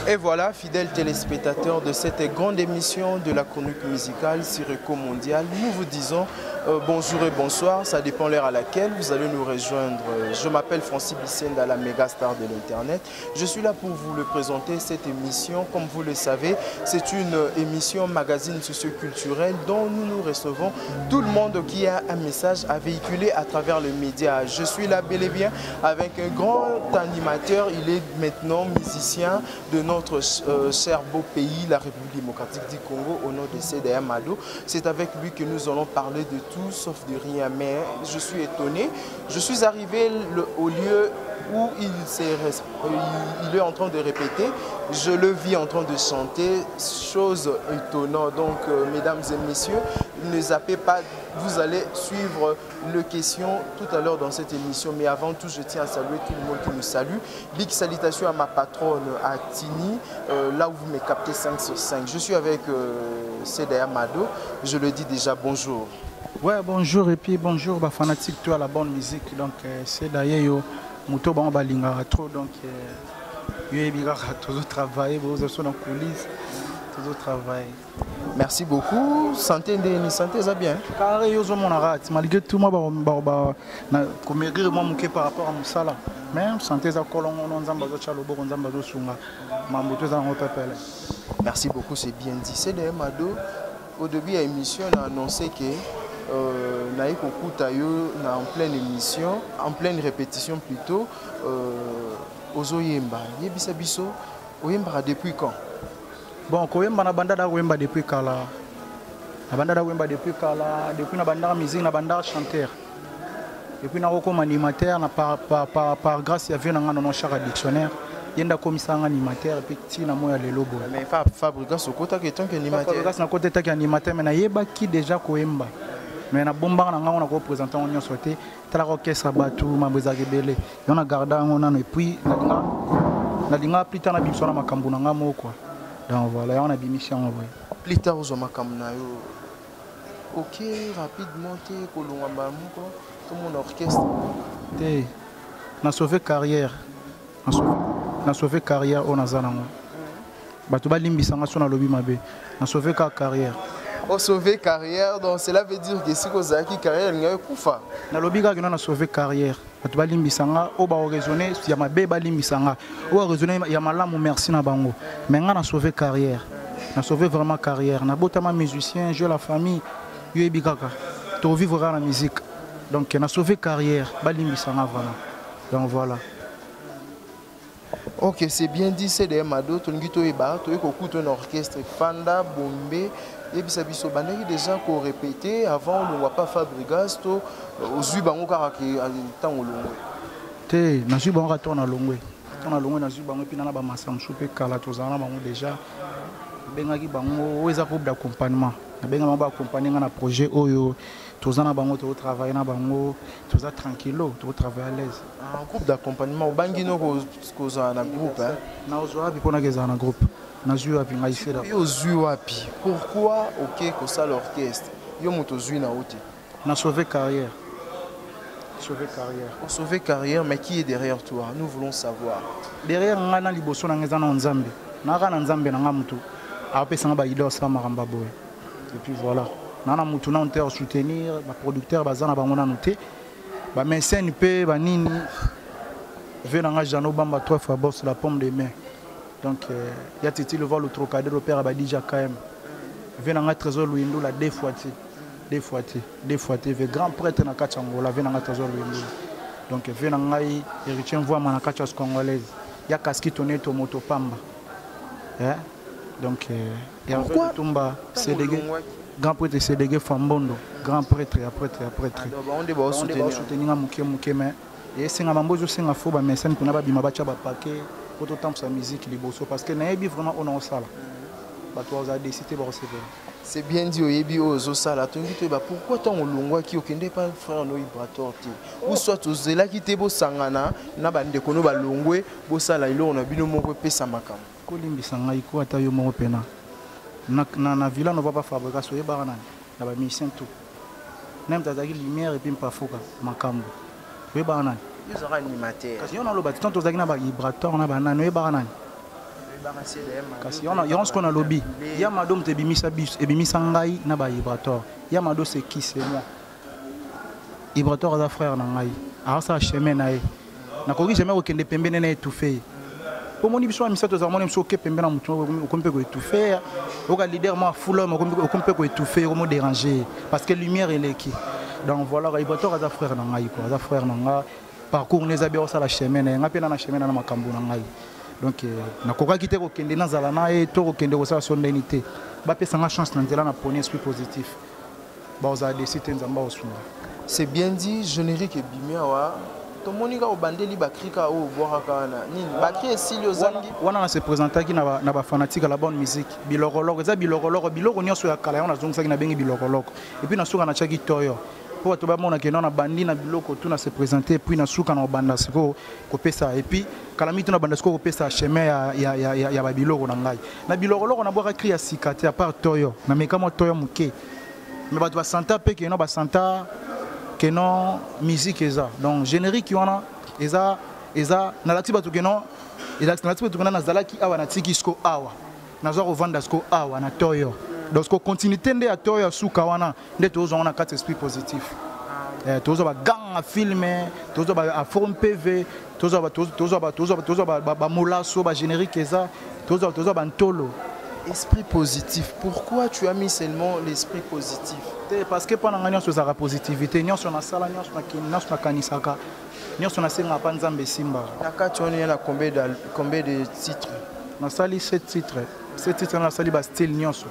Et voilà, fidèles téléspectateurs de cette grande émission de la chronique musicale Sireko Mondial, nous vous disons bonjour et bonsoir, ça dépend l'heure à laquelle vous allez nous rejoindre. Je m'appelle Francis Bissenda, la méga star de l'internet. Je suis là pour vous le présenter, cette émission. Comme vous le savez, c'est une émission magazine socioculturel dont nous recevons tout le monde qui a un message à véhiculer à travers les médias. Je suis là bel et bien avec un grand animateur, il est maintenant musicien de notre cher beau pays, la République démocratique du Congo, au nom de CDA Mado. C'est avec lui que nous allons parler de tout sauf de rien. Mais je suis étonné, je suis arrivé au lieu où il est en train de répéter, je le vis en train de chanter, chose étonnante. Donc mesdames et messieurs, ne zappez pas, vous allez suivre les questions tout à l'heure dans cette émission. Mais avant tout, je tiens à saluer tout le monde qui nous salue. Big salutations à ma patronne, à Tini, là où vous me captez 5 sur 5. Je suis avec CDA Mado, je le dis déjà bonjour. Ouais, bonjour et puis bonjour, bah, fanatique, toi la bonne musique. Donc c'est d'ailleurs Mouto Bamba Linga trop, donc toujours travailler, vous êtes dans les coulisses, toujours travailler. Merci beaucoup. Santé Ndeni, santé ça bien. Carré yozo mon arat, malgré tout moi comme écrire moi mon par rapport à mon salaire. Même santé ça colon on nzamba zo chalobo on nzamba zo sunga. Mamboto za on t'appelle. Merci beaucoup, c'est bien dit. C'est de Mado. Au début de l'émission, on a annoncé que Naïko Koutayo en pleine émission, en pleine répétition plutôt, Ozo Yemba. Yebisa biso, Oyemba depuis quand? Bon, Koyemba na banda da Oyemba depuis kala. Na banda da Oyemba depuis kala, depuis na banda musique, na banda chanteur. Depuis na comme animateur, na par grâce à Vieux Nanga non chaque dictionnaire. Yenda commissaire animateur et puis tina moya lelo bo. Mais Fabrica Sokota qui est tant qu'animateur. Fabrica na côté tant qu'animateur mais na yeba qui déjà Koyemba. Mais na bomba na nga on a représenté on sauté tala orchestre batu mamboza gebele. On a gardé on a et puis na dinga plus tard na biso na makambu na nga moko. Donc voilà, on a des missions envoyées. Plus tard aux makamna yo. OK, rapidement te kolongamba moko tout mon orchestre. Té na sauvé carrière. Na sauvé carrière on a zanango. Batu ba limbisanga sona lobi mabe. Na sauvé carrière. On sauvé carrière, donc cela veut dire que si vous avez carrière, vous avez koufa. Na lobi ga na sauvé carrière. Batu ba limbisanga o ba raisonner ya mabe ba limbisanga. O raisonner ya malamu merci na bango. Mais nga na sauvé carrière. Na sauvé vraiment carrière. Na botama musicien, je la famille, yo ebikaka. To vivre la musique. Donc na sauvé carrière, ba limbisanga vraiment. Donc voilà. Ok, c'est bien dit, c'est des Mado, Tongito et Bar, tu écoutes un orchestre, Fanda, Bombé, et puis ça biso bandé déjà qu'on répétait avant, on ne voit pas Fabrigas, aux Zubango Karaki, à temps au long. Té, na Zubango tourne à Longwe. Tourne à Longwe, na Zubango, puis na ba Massam Soupé, Kalatozana, bango déjà. Bengaki bango, où est un groupe d'accompagnement. Na benga ba accompagner na projet Oyo. Tozana bango, tu travailles na bango, tu es tranquille, tu travailles à l'aise. Un groupe d'accompagnement, au Bangino, qu'on a un groupe. Na Ozoapi, pour na un groupe. Na Zuapi, na ici là. Yo Zuapi, pourquoi ok que ça l'orchestre? Yo moto Zui na ote. Na sauvé carrière. Sauvé carrière. Pour sauver carrière, mais qui est derrière toi? Nous voulons savoir. Derrière ngana liboso na ngeza na Nzambe. Na kana Nzambe na ngamutu. Après ça ba ido sa maramba boy. Et puis voilà. Nana mutu na onter soutenir, ba producteur bazana bango na noté. Ba mécène pe ba nini. Venanga Jano Bamba 3 fois boss la pomme de main. Donc il y a Titi le vol le Trocadéro père Abadija KM. Venanga Trésor Luindo la deux fois ve grand prêtre na Kachangola venanga Trésor Luindo. Donc venanga héritier voix na Kachas congolaise. Ya kaski toné to moto pamba. Hein? Donc il y a Tumba CDG grand prêtre CDG Fambondo, grand prêtre après. On doit soutenir muke mais et c'est un mambozo c'est un faux ba mécène pour na ba bima ba cha ba paquet pour tout temps sa musique liboso parce que na yebi vraiment on en sala. Ba toi a décidé ba recevoir. C'est bien dit au yebi ozo sala tongi ba pourquoi tant on longwa ki okende pas frère no vibrateur te ou soit ozela ki te bo sangana na ba ndeko no ba longwe bo sala ilo on a bino moko pesa makam ko limbisa ngai ko ata yo moko pena na villa no va pas fabriquer so yeba nani na ba mission tout même tazaki lumière et puis pas foka makambo yeba nani ils aura animateur kasi yo na lo ba tant tozaki na ba vibrateur na ba nani yeba nani kasi on ce qu'on a lobby ya madom te bimisa bis et bimisa ngai na ba vibrateur ya mado c'est qui c'est moi vibrateur za frère na ngai a ça chemin na e na ko jamais okende pembene na étouffé pour mon biso amisa to za mon biso ke pembena mutu ko mpe ko étouffer o ka leader moi full homme ko mpe ko étouffer ko mo déranger parce que lumière elle est qui donc voilà vibrateur za frère na ngai quoi za frère na nga parcours les abio ça la chemin na pe na chemin na makambo na ngai donc nakoka kite ko kende na zala na e to ko kende ko sa sondinité ba pe sanga chance na nzela na poni esprit positif ba oza décider nzamba osuma. C'est bien dit, générique et bimiawa. Tout le monde a bandé li bakrika ou boaka na nini bakri esili ozangi wana se présenter ki na ba fanatique la bonne musique bilogoloko za bilogoloko biloko nyonso ya kala ona zongisa ki na bengi bilogoloko et puis na suka na chaki toyo pour to ba mona ke na bandi na biloko tout na se présenter puis na suka na banda siko ko pesa et puis kalami tout na banda siko ko pesa chemin ya ba biloko na ngai na bilogoloko na boka kri ya sikate à part toyo na mekamo toyo muke mais ba to ba santa pe ke no ba santa que non musique eza donc générique wana eza na lati batu que non eza na lati batu na zalaki awa na tiki sko awa na zo revendre sko awa na toyo donc ko continuité nde ya toyo suka wana nde tozo wana quatre esprit positif tozo ba gang a filmer tozo ba a forme PV tozo ba molaso ba générique eza tozo ba ntolo. Esprit positif. Pourquoi tu as mis seulement l'esprit positif? Parce que pendant l'année, on a la positivité. Nous sommes dans la nous sommes kanisaka. Nous sommes dans la nzambe simba. Naka tu as combien de titres? Na sali 7 titres. 7 titres na sali ba style nyonso.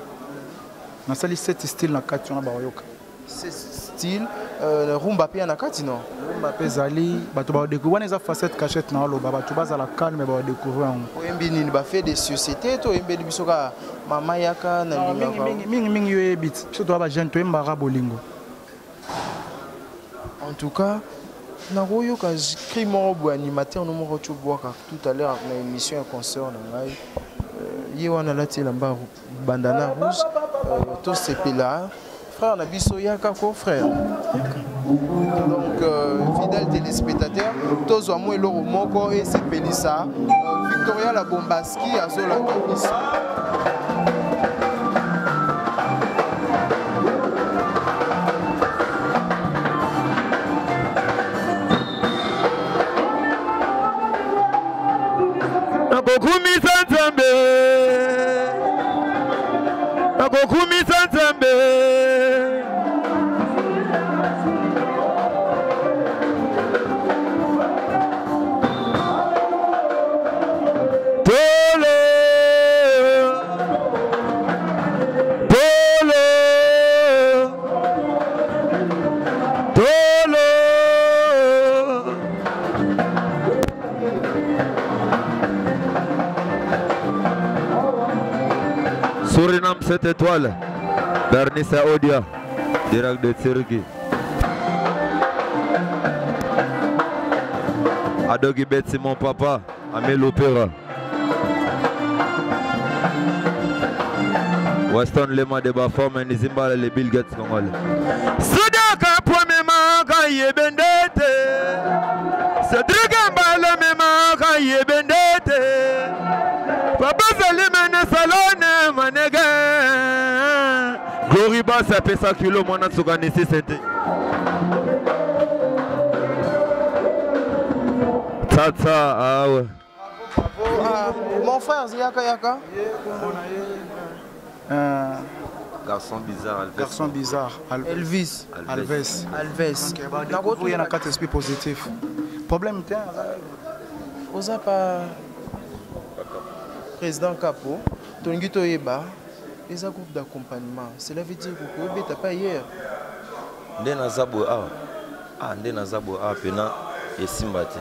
Na sali 7 style na kati na ba yoka. 7 style rumba pe na kati non? Rumba pe zali bato ba découvrir wana eza facette cachette na lo ba tu baza la calme ba découvrir. Oyembi nini ba fait des sociétés to oyembi bisoka mama yaka na mingi yo ebit surtout ba jeune to embara bolingo. En tout cas na royo ka crimo bo animateur no mo to boaka tout à l'heure na émission un concert na ngai ye wana lati lamba bandana rouge to sepela frère na biso yaka ko frère. Donc fidèle téléspectateur tozwa mo eloko moko et sepelisa Victoria la Bombaski azola biso. Suriname 7 étoiles, Bernissa Odia, direct de Tsiriki. Adogi Betsi, mon papa, Amel Opéra. Weston Lema de Bafom et Nizimba les Bill Gates Congolais. Soudaka Pomema Kaye Bendete, Cedrigamba le Mema Kaye Bendete, Papa Salimene Salone Manega, Gloriba Sapesa Kilo Monatsuga Nécessité. Tata, ah ouais. Mon frère, Yaka. Garçon bizarre, Alves. Garçon bizarre, Elvis. Alves. Il y a 4 esprits positifs. Problème, Osa pas président Capo, Tongito Eba, les groupe d'accompagnement. Cela veut dire que tu n'as pas hier. Ndena Zabo A. Ndena Zabo A. Pena et Simbati.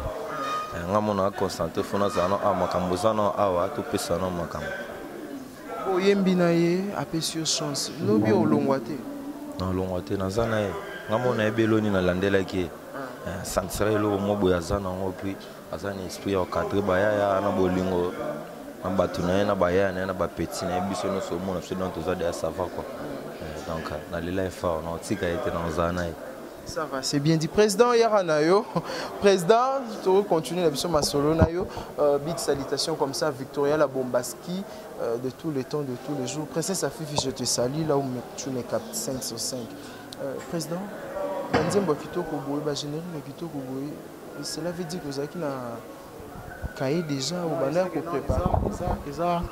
Ngamona concentré fona zano a makambo zano awa to pesa no makambo. Oyembi na ye apesio chance. Lobi olongwate. Non longwate na zana ye. Ngamona ebeloni na landela ki. Sansere lo mobo ya zana ngo puis azani esprit au cadre baya ya na bolingo. Na batuna na baya na ba petit na biso no so mona so donc toza de savoir quoi. Donc na lela fort na tika était dans zana ye. Ça va, c'est bien dit. Président Yaranayo, président, je vais continuer la mission Masolo Nayo. Big salutation comme ça, Victoria la Bombaski, de tous les temps, de tous les jours. Princesse Afifi, je te salue là où tu n'es qu'à 5 sur 5. Président, Banzembo Kitoko Boy, générique Kitoko Boy, cela veut dire que vous avez un cahier déjà au banner pour préparer. Ça,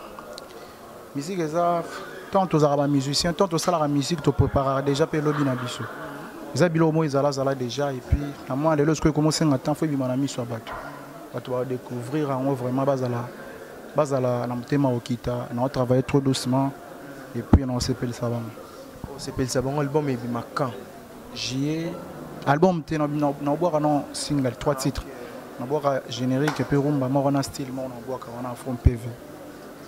musique, ça, tant aux arabes musiciens, tant aux salariés musique, tu prépares déjà pour le binabiso. Les habits ils allaient déjà et puis à moi de l'autre commencer à temps faut bien mon ami soit battu. Tu vas découvrir en vraiment base à la thème au kita, on travaille trop doucement et puis on s'appelle ça bon. On s'appelle ça bon album et bien quand j'ai album t'es on boire non single 3 titres. On boire générique et puis rumba moi on a style moi on boire on a front PV.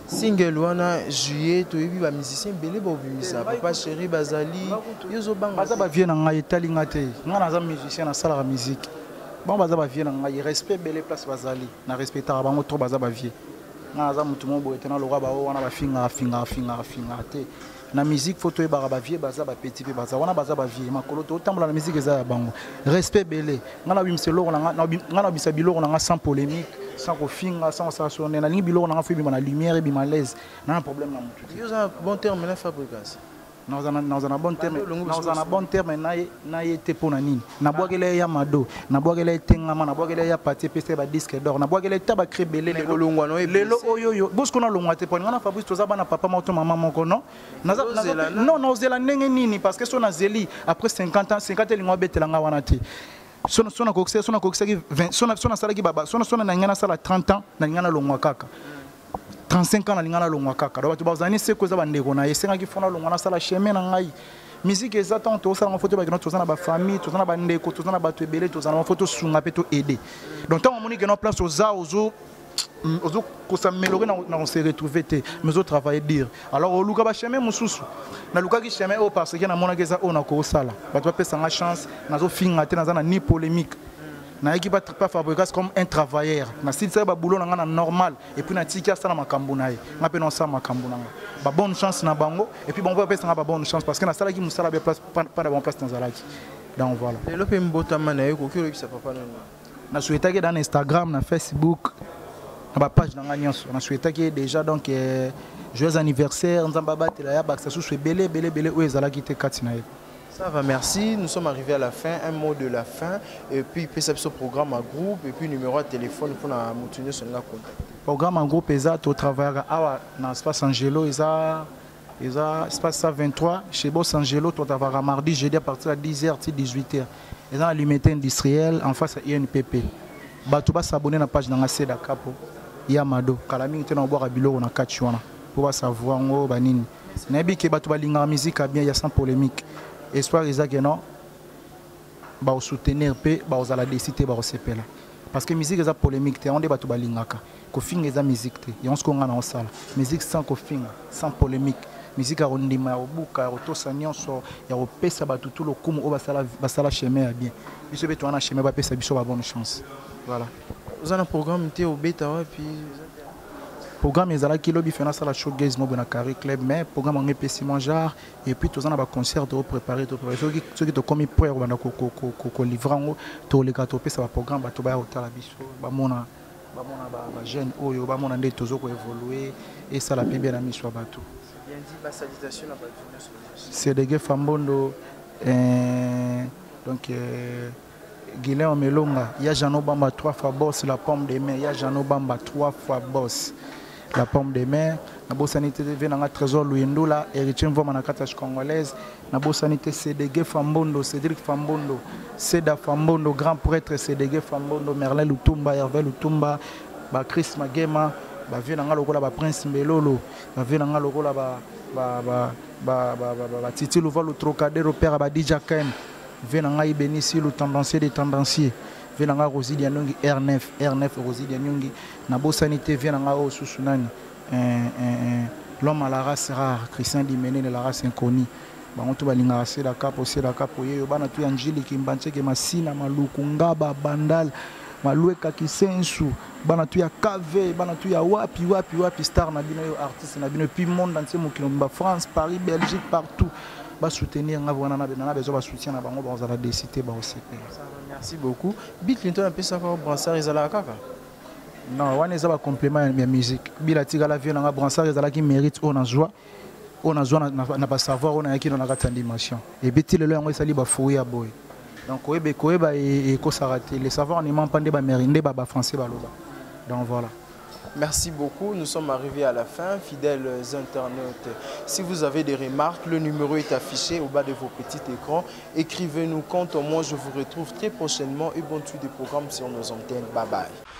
Single wana juillet to yebi ba musicien belé ba obimisa papa chéri bazali yozo banga baza ba vie na ngai tali ngate nga na za musicien na sala la musique bon baza ba vie na ngai respect belé place bazali na respecter bango trop baza ba vie nga za mutu mo boete na loka ba wana ba finga te na musique photo e ba vie baza ba petit pe baza wana baza ba vie makolo to tambola na musique eza ya bango respect belé nga na bimse loko nga na bisa biloko na nga sans polémique sans kofinga sans sonner na lingi biloko na fait bima na lumière et bima l'aise na problème na mutu yo za bon terme na fabrication na bon terme na yete pona nini na bwakele ya mado na bwakele tengama na bwakele ya papier pese ba disque d'or na bwakele taba cré belé le longwa no lelo oyo bosko na longwa te pona na Fabrice toza bana papa moto maman moko non na ozela ndenge nini parce que so na zeli après 50 ans 50 lingwa betela nga wana te sona kokisa ki 20 sona sala ki baba sona na ngana sala 30 ans na ngana longwa kaka 35 ans na ngana longwa kaka donc tu bazani se ko za bandeko na yesenga ki fona longwa na sala chemin na ngai musique exactement to sala photo ba to na ba famille to na bandeko to na ba to ebele to na photo sunga pe to aider donc tant monique na place ozo ko sa melore na on se retrouver te mais au travailler dire alors au luka ba chemin mususu na luka ki chemin o parce que na mona ke za ona ko sala ba to pesa nga chance na zo finga te na za na ni polémique na équipe pas fabriquer comme un travailleur na style ça ba boulot na normal et puis na tika ça na makambo na ye na pe non ça makambo na ba bonne chance na bango et puis bon va pesa nga ba bonne chance parce que na sala ki musala be place pas de bonne place dans zalaki donc voilà et le pe mbota mana yo ko ki sa papa na souhaité que dans Instagram na Facebook na page na nyonso na souhaité que déjà donc joyeux anniversaire nzamba batela ya baksa sous belé o ezalaki te katina ye. Ça va, merci. Nous sommes arrivés à la fin, un mot de la fin. Et puis, ce programme à groupe, et puis numéro de téléphone pour nous tenir sur le contact. Programme en groupe, c'est au travail dans l'espace Angelo, espace 23, chez Boss Angelo, tout à mardi, jeudi à partir de 10h, 18h. Ils ont l'unité industrielle en face à INPP. Batouba s'abonner à la page dans la CEDA Capo, Yamado, Kalami, on boire à Bilo, on a 4 jours pour savoir où Banine. Nabi qui Batouba Linga musique bien, il y a sans polémique. Espoir est que non, bah soutenir pe, bah aux la décider bah au là. Parce que musique est polémique, on débat tout balingaka. Kofing est musique te, et on se connaît en salle. Musique sans kofing, sans polémique. Musique à rondima, au bouka, au tosanyon so, ya au pesa ba tout le coup, au basala chemin bien. Biso beto ana chemin ba pesa biso ba bonne chance. Voilà. Vous avez un programme te au beta et puis programme ezala ki lobi fena sala showgaze mo na carré club mais programme en épeci manjar et puis tous en ba concert de préparer ceux qui te commis pour bana ko livrango to le gato pesa ba programme ba to ba hôtel biso ba mona ba jeune oyo ba mona nde tozo ko évoluer et ça la bien ami so bato bien dit ba salutation na ba c'est de Fambondo donc Guilain Melonga, il y a Jean Obamba 3 fois boss, la pomme de main, il y a Jean Obamba 3 fois boss, la pomme de main. Na bosanité TV na trésor Louindoula, héritier Mvoma na katache congolaise. Na bosanité CDG Fambondo, Cédric Fambondo, Seda Fambondo, grand prêtre CDG Fambondo, Merlin Lutumba, Hervé Lutumba, ba Chris Magema, ba vient na lokola ba Prince Mbelolo, ba vient na lokola ba Titi Louvalo Trocadero père ba DJ Ken. Venanga Ibenici, le tendancier des tendanciers. Venanga Rosidia Nyongi, R9 Rosidia Nyongi. Nabo Sanité, Venanga Osusunani. L'homme à la race rare, Christian Dimene de la race inconnue. Bangoto Balinga, c'est la capo, Yobana tu Angélique, Kimbanche, Massina, Malukungaba, Bandal, Maloué Kakisensu, Banatu ya KV, Banatu ya Wapi, Star, Nabino, artiste, Nabino, puis monde entier, France, Paris, Belgique, partout. soutenir besoin de soutien Merci beaucoup. Bill Clinton a pu savoir Bransard et Zalakaka. Non, on est un complément de la musique. Bill Tigala vient dans Bransard et Zalaki mérite on a joie. On a joie n'a pas savoir on a qui dans la animation. Et Betty le on est sali ba fouiller à boy. Donc koeba et kosarate les savoirs ne pas de ba mérinde ba français ba loba. Donc voilà. Merci beaucoup, nous sommes arrivés à la fin, fidèles internautes. Si vous avez des remarques, le numéro est affiché au bas de vos petits écrans. Écrivez-nous, quant au moins je vous retrouve très prochainement et bonne suite des programmes sur nos antennes. Bye bye.